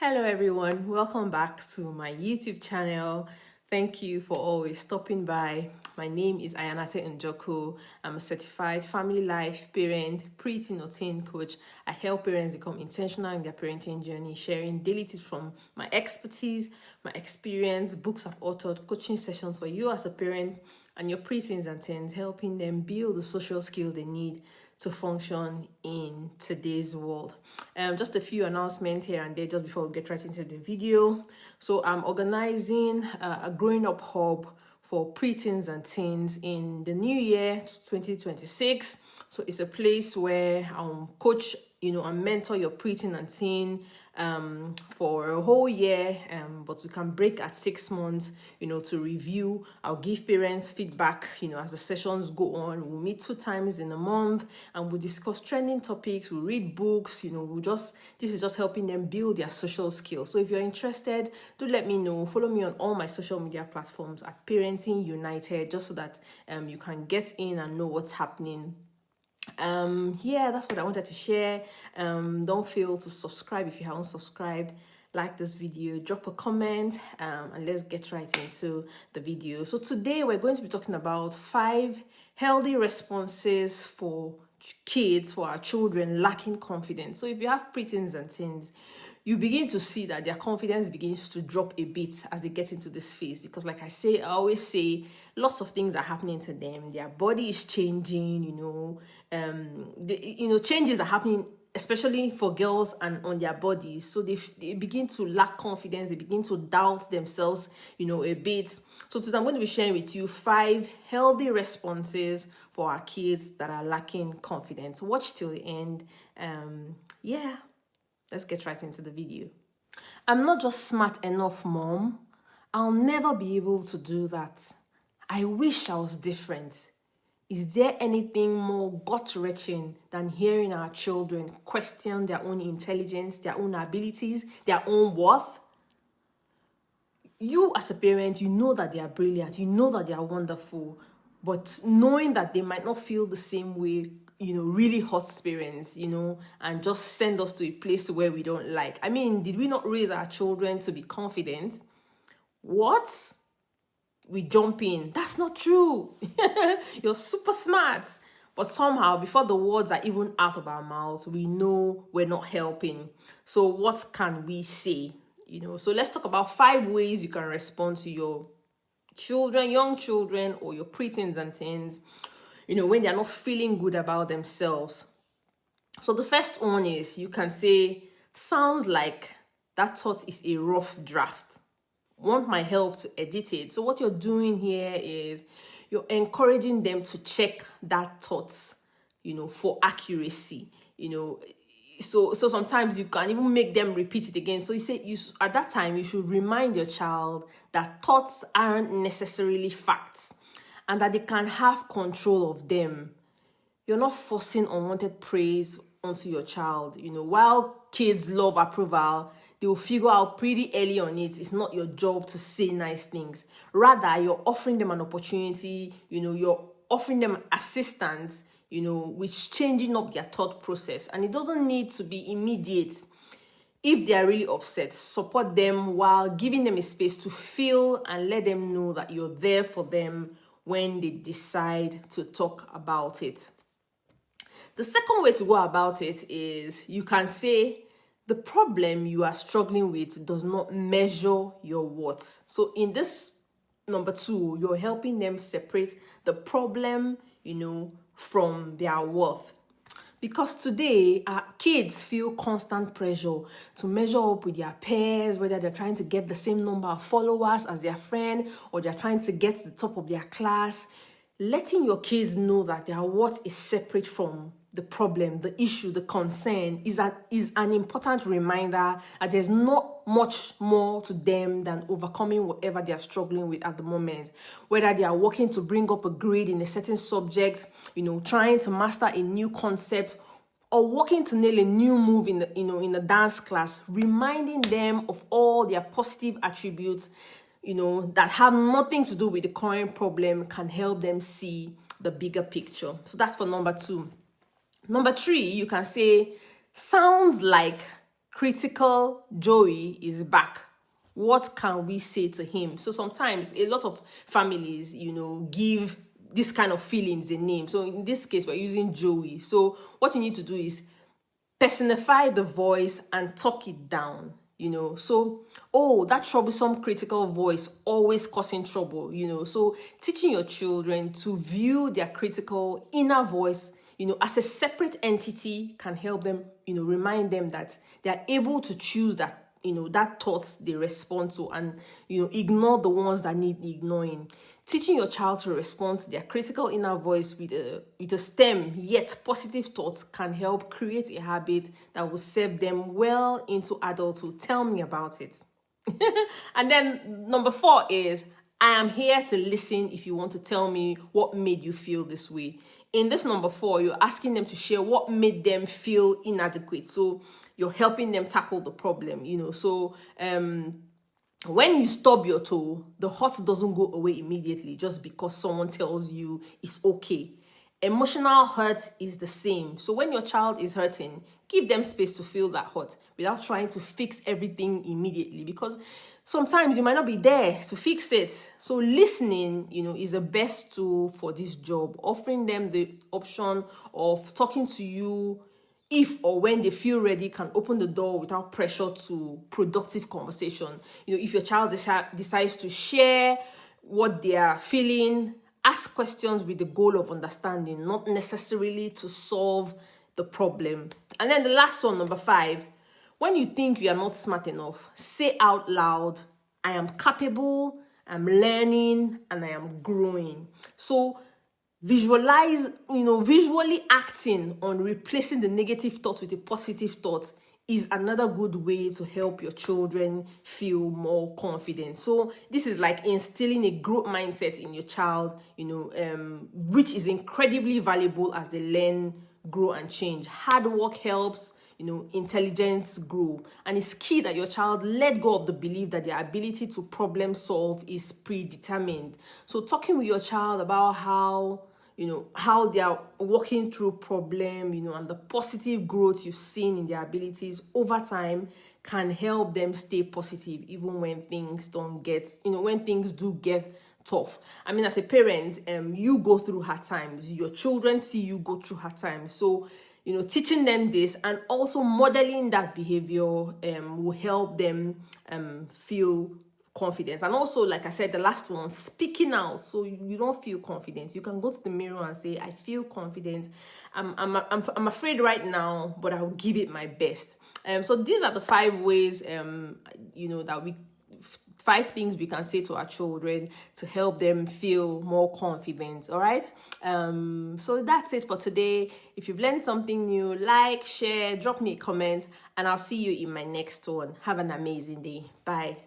Hello everyone, welcome back to my YouTube channel. Thank you for always stopping by. My name is Ayanate Njoku. I'm a certified family life parent, preteen or teen coach. I help parents become intentional in their parenting journey, sharing daily tips from my expertise, my experience, books I've authored, coaching sessions for you as a parent and your preteens and teens, helping them build the social skills they need to function in today's world. Just a few announcements here and there just before we get right into the video. So I'm organizing a growing up hub for preteens and teens in the new year 2026. So it's a place where I'll coach, and mentor your preteen and teen for a whole year, but we can break at 6 months, to review. I'll give parents feedback, as the sessions go on. We'll meet 2 times in a month and we'll discuss trending topics. We'll read books, this is just helping them build their social skills. So if you're interested, do let me know. Follow me on all my social media platforms at Parenting United, just so that you can get in and know what's happening. That's what I wanted to share. Don't fail to subscribe if you haven't subscribed. Like this video, drop a comment, and let's get right into the video. So today we're going to be talking about 5 healthy responses for kids, for our children lacking confidence. So if you have preteens and teens, you begin to see that their confidence begins to drop a bit as they get into this phase, because like I always say, lots of things are happening to them. Their body is changing, changes are happening, especially for girls and on their bodies. So they begin to lack confidence. They begin to doubt themselves, a bit. So today I'm going to be sharing with you 5 healthy responses for our kids that are lacking confidence. Watch till the end. Let's get right into the video. I'm not just smart enough, Mom. I'll never be able to do that. I wish I was different. Is there anything more gut-wrenching than hearing our children question their own intelligence, their own abilities, their own worth? You as a parent, you know that they are brilliant, you know that they are wonderful, but knowing that they might not feel the same way, really hurts parents, and just send us to a place where we don't like. I mean, did we not raise our children to be confident? What? We jump in. That's not true. You're super smart. But somehow, before the words are even out of our mouths, we know we're not helping. So what can we say? So let's talk about 5 ways you can respond to your children, young children, or your preteens and teens, when they're not feeling good about themselves. So the first one is, you can say, sounds like that thought is a rough draft. Want my help to edit it? So what you're doing here is you're encouraging them to check that thoughts, for accuracy, So sometimes you can even make them repeat it again. So you say, at that time, you should remind your child that thoughts aren't necessarily facts and that they can have control of them. You're not forcing unwanted praise onto your child. While kids love approval, they will figure out pretty early on it's not your job to say nice things. Rather, you're offering them an opportunity, you're offering them assistance, with changing up their thought process. And it doesn't need to be immediate. If they are really upset, support them while giving them a space to feel and let them know that you're there for them when they decide to talk about it. The second way to go about it is, you can say, the problem you are struggling with does not measure your worth. So in this number 2, you're helping them separate the problem, from their worth. Because today, our kids feel constant pressure to measure up with their peers, whether they're trying to get the same number of followers as their friend, or they're trying to get to the top of their class. Letting your kids know that their worth is separate from the problem, the issue, the concern is an important reminder that there's not much more to them than overcoming whatever they are struggling with at the moment. Whether they are working to bring up a grade in a certain subject, trying to master a new concept, or working to nail a new move in the dance class, reminding them of all their positive attributes, that have nothing to do with the current problem, can help them see the bigger picture. So that's for number 2. Number 3, you can say, sounds like critical Joey is back. What can we say to him? So sometimes a lot of families, give this kind of feelings a name. So in this case, we're using Joey. So what you need to do is personify the voice and talk it down. So, oh, that troublesome critical voice always causing trouble. So teaching your children to view their critical inner voice as a separate entity can help them, remind them that they are able to choose that, that thoughts they respond to, and, ignore the ones that need ignoring. Teaching your child to respond to their critical inner voice with a STEM yet positive thoughts can help create a habit that will serve them well into adulthood. Tell me about it. And then number 4 is, I am here to listen if you want to tell me what made you feel this way. In this number 4, you're asking them to share what made them feel inadequate. So you're helping them tackle the problem, So when you stub your toe, the hurt doesn't go away immediately just because someone tells you it's okay. Emotional hurt is the same. So when your child is hurting, give them space to feel that hurt without trying to fix everything immediately, because sometimes you might not be there to fix it. So listening, is the best tool for this job, offering them the option of talking to you if or when they feel ready can open the door without pressure to productive conversation. If your child decides to share what they are feeling, ask questions with the goal of understanding, not necessarily to solve the problem. And then the last one, number 5, when you think you are not smart enough, say out loud, I am capable, I'm learning, and I am growing. So visualize, visually acting on replacing the negative thought with a positive thought is another good way to help your children feel more confident. So this is like instilling a growth mindset in your child, which is incredibly valuable as they learn, grow, and change. Hard work helps, intelligence grow. And it's key that your child let go of the belief that their ability to problem solve is predetermined. So talking with your child about how they are walking through problem, and the positive growth you've seen in their abilities over time can help them stay positive even when things when things do get tough. I mean, as a parent, you go through hard times. Your children see you go through hard times. So, teaching them this and also modeling that behavior will help them feel confidence. And also, like I said, the last one, speaking out. So you don't feel confident, you can go to the mirror and say, I feel confident, I'm afraid right now, but I will give it my best. So these are the 5 ways that 5 things we can say to our children to help them feel more confident. All right, so that's it for today. If you've learned something new, like, share, drop me a comment, and I'll see you in my next one. Have an amazing day. Bye.